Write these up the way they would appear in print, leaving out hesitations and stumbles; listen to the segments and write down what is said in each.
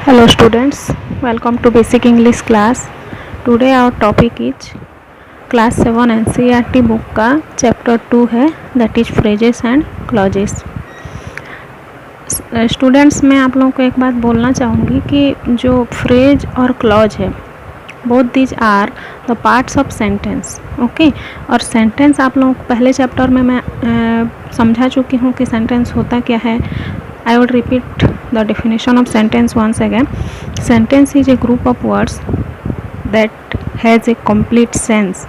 Hello students, welcome to basic English class. Today our topic is class 7 NCERT book का chapter 2 है, that is phrases and clauses. Students मैं आप लोगों को एक बात बोलना चाहूँगी कि जो फ्रेज और क्लॉज है, both these are the parts of sentence. Okay, और सेंटेंस आप लोगों को पहले चैप्टर में मैं समझा चुकी हूँ कि सेंटेंस होता क्या है. I would repeat the definition of sentence once again. Sentence is a group of words that has a complete sense.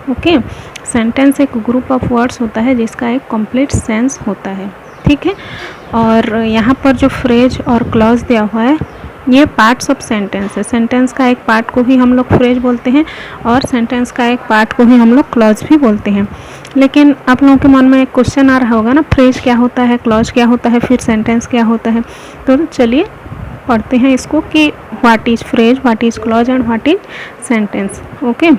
Okay, sentence एक group of words होता है जिसका एक complete sense होता है. ठीक है, और यहाँ पर जो phrase और clause दिया हुआ है ये पार्ट्स ऑफ सेंटेंस है. सेंटेंस का एक पार्ट को ही हम लोग फ्रेज बोलते हैं और सेंटेंस का एक पार्ट को ही हम लोग क्लॉज भी बोलते हैं. लेकिन आप लोगों के मन में एक क्वेश्चन आ रहा होगा ना, फ्रेज क्या होता है, क्लॉज क्या होता है, फिर सेंटेंस क्या होता है. तो चलिए पढ़ते हैं इसको कि what is phrase, what is clause and what is sentence. Okay,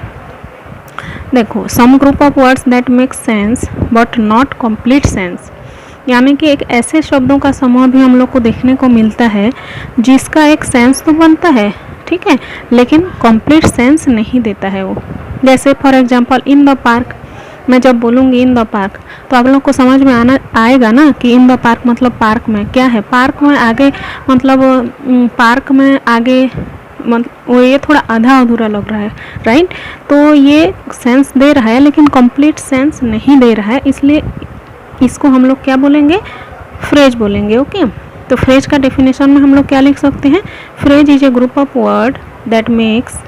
देखो, some group of words that make sense but not complete sense, यानी कि एक ऐसे शब्दों का समूह भी हम लोग को देखने को मिलता है जिसका एक सेंस तो बनता है, ठीक है, लेकिन कंप्लीट सेंस नहीं देता है वो. जैसे for example in the park, मैं जब बोलूँगी इन द पार्क तो आप लोग को समझ में आएगा ना कि इन द पार्क मतलब पार्क में क्या है. पार्क में आगे मतलब पार्क में आगे वो ये थोड़ा आधा अधूरा लग रहा है, राइट. तो ये सेंस दे रहा है लेकिन कंप्लीट सेंस नहीं दे रहा है, इसलिए इसको हम लोग क्या बोलेंगे, फ्रेज बोलेंगे. ओके, तो फ्रेज का डेफिनेशन में हम लोग क्या लिख सकते हैं, phrase is a group of word that makes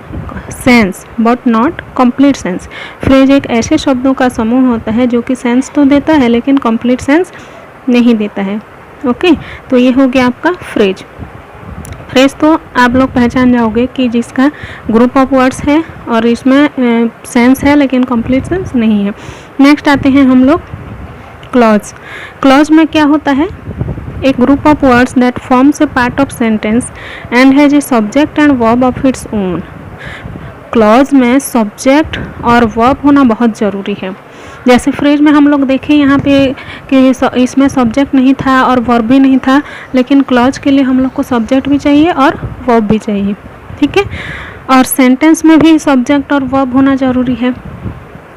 sense but not complete sense. Phrase एक ऐसे शब्दों का समूह होता है जो कि सेंस तो देता है लेकिन कंप्लीट सेंस नहीं देता है. ओके, तो ये हो गया आपका फ्रेज. फ्रेज तो आप लोग पहचान जाओगे कि जिसका ग्रुप ऑफ वर्ड्स है और इसमें सेंस है लेकिन कंप्लीट सेंस नहीं है. नेक्स्ट आते हैं हम लोग क्लॉज. क्लॉज में क्या होता है, एक group of words that forms a part of sentence and has a subject and verb of its own. Clause में सब्जेक्ट और वर्ब होना बहुत ज़रूरी है. जैसे फ्रेज में हम लोग देखें यहाँ पे कि इसमें सब्जेक्ट नहीं था और वर्ब भी नहीं था, लेकिन क्लॉज के लिए हम लोग को सब्जेक्ट भी चाहिए और वर्ब भी चाहिए, ठीक है. और सेंटेंस में भी सब्जेक्ट और वर्ब होना ज़रूरी है.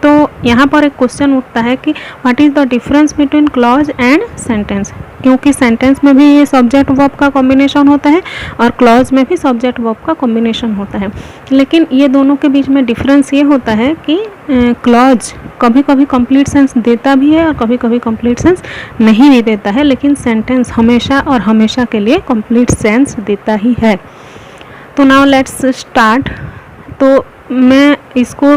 तो यहाँ पर एक क्वेश्चन उठता है कि what is the difference between clause and sentence, क्योंकि सेंटेंस में भी ये सब्जेक्ट वर्ब का कॉम्बिनेशन होता है और क्लॉज में भी सब्जेक्ट वर्ब का कॉम्बिनेशन होता है. लेकिन ये दोनों के बीच में डिफरेंस ये होता है कि क्लॉज कभी कभी कंप्लीट सेंस देता भी है और कभी कभी कंप्लीट सेंस नहीं भी देता है, लेकिन सेंटेंस हमेशा और हमेशा के लिए कंप्लीट सेंस देता ही है. तो नाउ लेट्स स्टार्ट. तो मैं इसको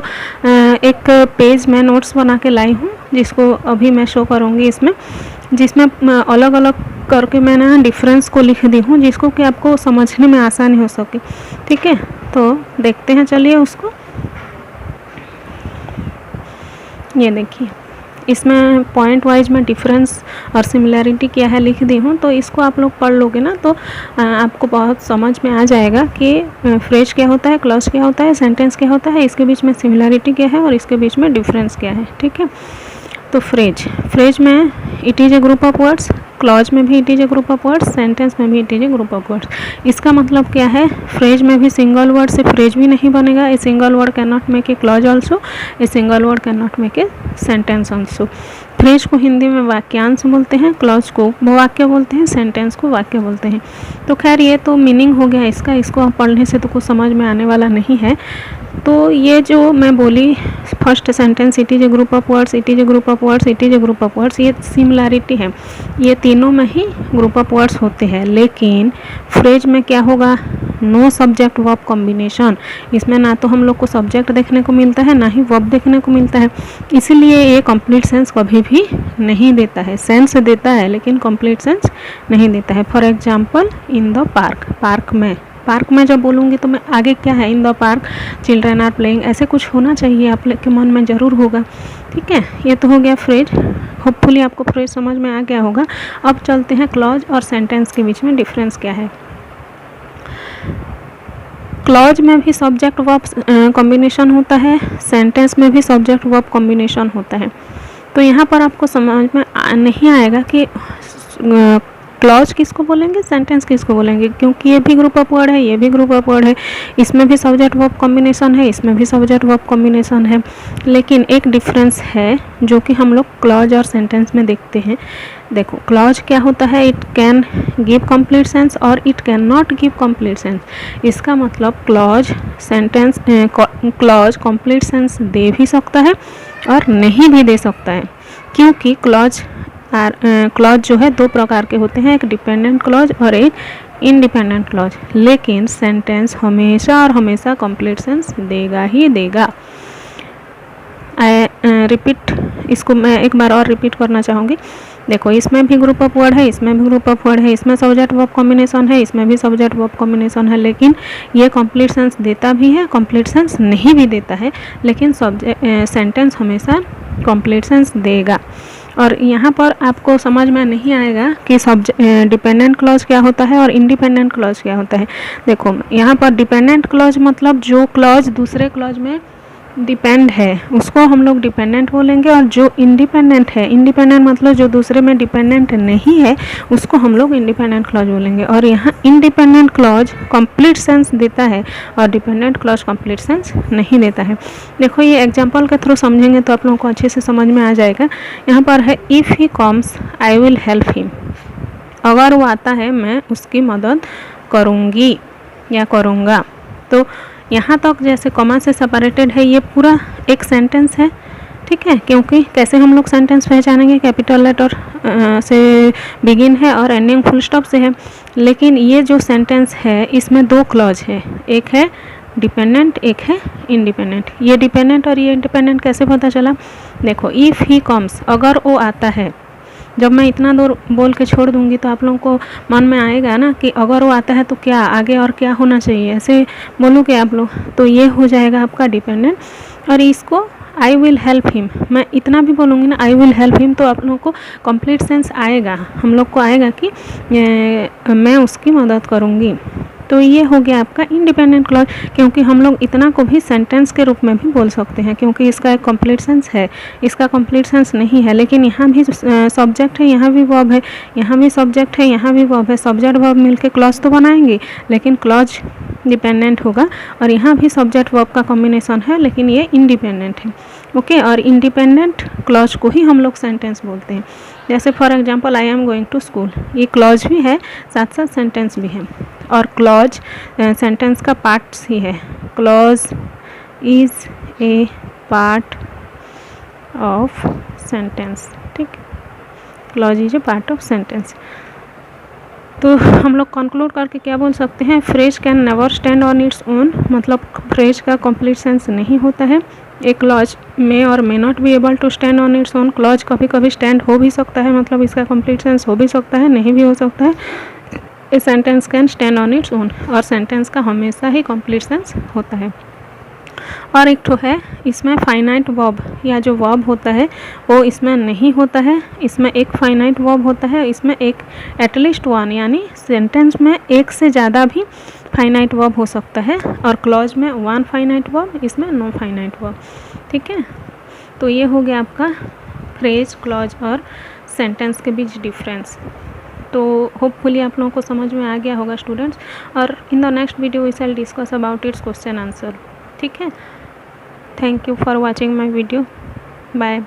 एक पेज में नोट्स बना के लाई हूँ जिसको अभी मैं शो करूँगी इसमें, जिसमें अलग अलग करके मैंने डिफरेंस को लिख दी हूँ जिसको कि आपको समझने में आसानी हो सके, ठीक है. तो देखते हैं, चलिए उसको. ये देखिए, इसमें पॉइंट वाइज में डिफरेंस और सिमिलैरिटी क्या है लिख दी हूँ. तो इसको आप लोग पढ़ लोगे ना तो आपको बहुत समझ में आ जाएगा कि फ्रेज क्या होता है, क्लॉज क्या होता है, सेंटेंस क्या होता है, इसके बीच में सिमिलैरिटी क्या है और इसके बीच में डिफरेंस क्या है, ठीक है. तो फ्रेज में it is a group of words, clause में भी it is a group of words, sentence में भी it is a group of words. इसका मतलब क्या है, फ्रेज में भी सिंगल वर्ड से फ्रेज भी नहीं बनेगा. A single word can not make a clause also, a single word can not make a sentence also. Phrase को हिंदी में वाक्यांश बोलते हैं, क्लॉज को वाक्य बोलते हैं, सेंटेंस को वाक्य बोलते हैं. तो खैर ये तो मीनिंग हो गया इसका, इसको पढ़ने से तो कुछ समझ में आने वाला नहीं है. तो ये जो मैं बोली first sentence, it is a group of words, it is a group of words, it is a group of words, ये सिमिलैरिटी है. ये तीनों में ही ग्रुप ऑफ वर्ड्स होते हैं. लेकिन फ्रेज में क्या होगा, नो सब्जेक्ट वर्ब कॉम्बिनेशन. इसमें ना तो हम लोग को सब्जेक्ट देखने को मिलता है ना ही वर्ब देखने को मिलता है, इसीलिए ये कंप्लीट सेंस कभी भी नहीं देता है. सेंस देता है लेकिन कंप्लीट सेंस नहीं देता है. For example in the park, park में जब बोलूँगी तो मैं आगे क्या है, in the park children are playing, ऐसे कुछ होना चाहिए आप के मन में ज़रूर होगा, ठीक है. ये तो हो गया फ्रेज. होपफुली आपको फ्रेज समझ में आ गया होगा. अब चलते हैं क्लॉज और सेंटेंस के बीच में डिफरेंस क्या है. क्लॉज में भी सब्जेक्ट वर्ब कॉम्बिनेशन होता है, सेंटेंस में भी सब्जेक्ट वर्ब कॉम्बिनेशन होता है. तो यहाँ पर आपको समझ में नहीं आएगा कि क्लॉज किसको बोलेंगे, सेंटेंस किसको बोलेंगे, क्योंकि ये भी ग्रुप ऑफ वर्ड है, ये भी ग्रुप ऑफ वर्ड है, इसमें भी सब्जेक्ट वर्ब कॉम्बिनेशन है, इसमें भी सब्जेक्ट वर्ब कॉम्बिनेशन है। लेकिन एक डिफरेंस है जो कि हम लोग क्लॉज और सेंटेंस में देखते हैं। देखो क्लॉज क्या होता है, it can give complete sense और it can not give complete sense. इसका मतलब clause sentence clause complete sense दे भी सकता है और नहीं भी दे सकता है, क्योंकि क्लॉज जो है दो प्रकार के होते हैं, एक डिपेंडेंट क्लॉज और एक इंडिपेंडेंट क्लॉज। लेकिन सेंटेंस हमेशा और हमेशा कंप्लीट सेंस देगा ही देगा। रिपीट, इसको मैं एक बार और रिपीट करना चाहूँगी। देखो इसमें भी ग्रुप ऑफ वर्ड है, इसमें भी ग्रुप ऑफ वर्ड है, इसमें सब्जेक्ट वर्ब कॉम्बिनेशन है, इसमें भी सब्जेक्ट वर्ब कॉम्बिनेशन है, लेकिन ये कंप्लीट सेंस देता भी है, कंप्लीट सेंस नहीं भी देता है, लेकिन सेंटेंस हमेशा कंप्लीट सेंस देगा। और यहाँ पर आपको समझ में नहीं आएगा कि डिपेंडेंट क्लॉज क्या होता है और इंडिपेंडेंट क्लॉज क्या होता है। देखो यहाँ पर डिपेंडेंट क्लॉज मतलब जो क्लॉज दूसरे क्लॉज में डिपेंड है उसको हम लोग डिपेंडेंट बोलेंगे, और जो इंडिपेंडेंट है, इंडिपेंडेंट मतलब जो दूसरे में डिपेंडेंट नहीं है, उसको हम लोग इंडिपेंडेंट क्लॉज बोलेंगे। और यहाँ इंडिपेंडेंट क्लॉज कंप्लीट सेंस देता है और डिपेंडेंट क्लॉज कंप्लीट सेंस नहीं देता है। देखो ये एग्जांपल के थ्रू समझेंगे तो आप लोगों को अच्छे से समझ में आ जाएगा। यहाँ पर है if he comes I will help him, अगर वो आता है मैं उसकी मदद करूँगी या करूँगा। तो यहाँ तक जैसे कॉमा से सेपरेटेड है, ये पूरा एक सेंटेंस है, ठीक है, क्योंकि कैसे हम लोग सेंटेंस पहचानेंगे, कैपिटल लेटर से बिगिन है और एंडिंग फुल स्टॉप से है। लेकिन ये जो सेंटेंस है इसमें दो क्लॉज है, एक है डिपेंडेंट, एक है इंडिपेंडेंट। ये डिपेंडेंट और ये इंडिपेंडेंट कैसे पता चला, देखो इफ़ ही कम्स, अगर वो आता है, जब मैं इतना दूर बोल के छोड़ दूंगी तो आप लोगों को मन में आएगा ना कि अगर वो आता है तो क्या आगे और क्या होना चाहिए, ऐसे बोलोगे आप लोग, तो ये हो जाएगा आपका डिपेंडेंट। और इसको आई विल हेल्प हिम, मैं इतना भी बोलूँगी ना आई विल हेल्प हिम, तो आप लोगों को कंप्लीट सेंस आएगा, हम लोग को आएगा कि मैं उसकी मदद करूँगी। तो ये हो गया आपका इंडिपेंडेंट क्लॉज, क्योंकि हम लोग इतना को भी सेंटेंस के रूप में भी बोल सकते हैं, क्योंकि इसका एक कंप्लीट सेंस है, इसका कंप्लीट सेंस नहीं है। लेकिन यहाँ भी सब्जेक्ट है, यहाँ भी वर्ब है, यहाँ भी सब्जेक्ट है, यहाँ भी वर्ब है, सब्जेक्ट वर्ब मिलके क्लॉज तो बनाएंगे, लेकिन क्लॉज डिपेंडेंट होगा। और यहाँ भी सब्जेक्ट वर्ब का कॉम्बिनेशन है, लेकिन ये इंडिपेंडेंट है। ओके, और इंडिपेंडेंट क्लॉज को ही हम लोग सेंटेंस बोलते हैं। जैसे for example I am going to school, ये क्लॉज भी है साथ साथ सेंटेंस भी है, और क्लॉज सेंटेंस का पार्ट्स ही है। Clause is a part of sentence, ठीक, clause is a part of sentence. तो हम लोग कंक्लूड करके क्या बोल सकते हैं, phrase can never stand on its own, मतलब फ्रेज का कंप्लीट सेंस नहीं होता है। एक क्लॉज मे और may not be able to stand on its own, clause कभी कभी स्टैंड हो भी सकता है, मतलब इसका कंप्लीट सेंस हो भी सकता है, नहीं भी हो सकता है। A sentence can stand on its own, और सेंटेंस का हमेशा ही कंप्लीट सेंस होता है। और एक तो है इसमें फाइनाइट वर्ब, या जो वर्ब होता है वो इसमें नहीं होता है, इसमें एक फाइनाइट वर्ब होता है, इसमें एक एटलीस्ट वन, यानी सेंटेंस में एक से ज़्यादा भी फाइनाइट वर्ब हो सकता है, और क्लॉज में वन फाइनाइट वर्ब, इसमें नो फाइनाइट वर्ब, ठीक है। तो ये हो गया आपका फ्रेज, क्लॉज और सेंटेंस के बीच डिफरेंस। तो होपफुली आप लोगों को समझ में आ गया होगा स्टूडेंट्स, और in the next video we shall discuss about its question answer, ठीक है। Thank you for watching my video, bye.